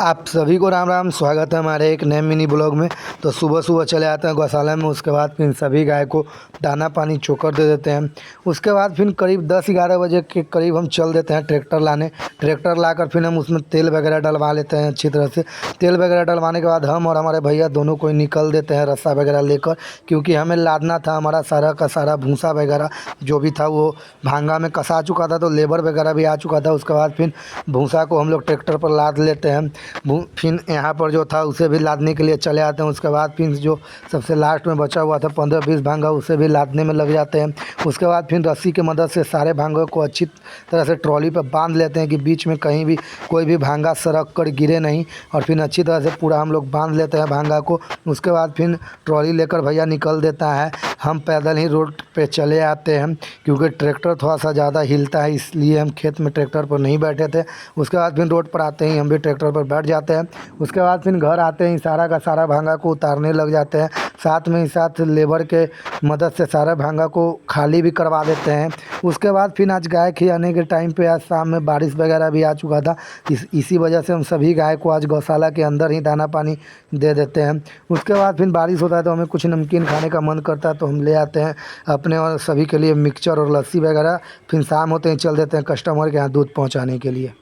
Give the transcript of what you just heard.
आप सभी को राम राम। स्वागत है हमारे एक नए मिनी ब्लॉग में। तो सुबह सुबह चले आते हैं गौशाला में। उसके बाद फिर सभी गाय को दाना पानी चोकर दे देते हैं। उसके बाद फिर करीब 10-11 बजे के करीब हम चल देते हैं ट्रैक्टर लाने। ट्रैक्टर लाकर फिर हम उसमें तेल वगैरह डलवा लेते हैं अच्छी तरह से। तेल वगैरह डलवाने के बाद हम और हमारे भैया दोनों को निकल देते हैं रस्सा वगैरह लेकर, क्योंकि हमें लादना था। हमारा सारा का सारा भूसा वगैरह जो भी था वो भांगा में कसा चुका था, तो लेबर वगैरह भी आ चुका था। उसके बाद फिर भूसा को हम लोग ट्रैक्टर पर लाद लेते हैं। फिर यहाँ पर जो था उसे भी लादने के लिए चले आते हैं। उसके बाद फिर जो सबसे लास्ट में बचा हुआ था 15-20 भांगा, उसे भी लादने में लग जाते हैं। उसके बाद फिर रस्सी की मदद से सारे भांगों को अच्छी तरह से ट्रॉली पर बांध लेते हैं कि बीच में कहीं भी कोई भी भांगा सरक कर गिरे नहीं। और फिर अच्छी तरह से पूरा हम लोग बांध लेते हैं भांगा को। उसके बाद फिर ट्रॉली लेकर भैया निकल देता है। हम पैदल ही रोड पे चले आते हैं, क्योंकि ट्रैक्टर थोड़ा सा ज़्यादा हिलता है, इसलिए हम खेत में ट्रैक्टर पर नहीं बैठे थे। उसके बाद फिर रोड पर आते ही हम भी ट्रैक्टर पर बैठ जाते हैं। उसके बाद फिर घर आते ही सारा का सारा भांगा को उतारने लग जाते हैं। साथ में ही साथ लेबर के मदद से सारा भांगा को खाली भी करवा देते हैं। उसके बाद फिर आज गाय खिलाने के टाइम पे आज शाम में बारिश वगैरह भी आ चुका था। इसी वजह से हम सभी गाय को आज गौशाला के अंदर ही दाना पानी दे देते हैं। उसके बाद फिर बारिश होता है तो हमें कुछ नमकीन खाने का मन करता है, तो हम ले आते हैं अपने और सभी के लिए मिक्सचर और लस्सी वगैरह। फिर शाम होते ही चल देते हैं कस्टमर के यहाँ दूध पहुँचाने के लिए।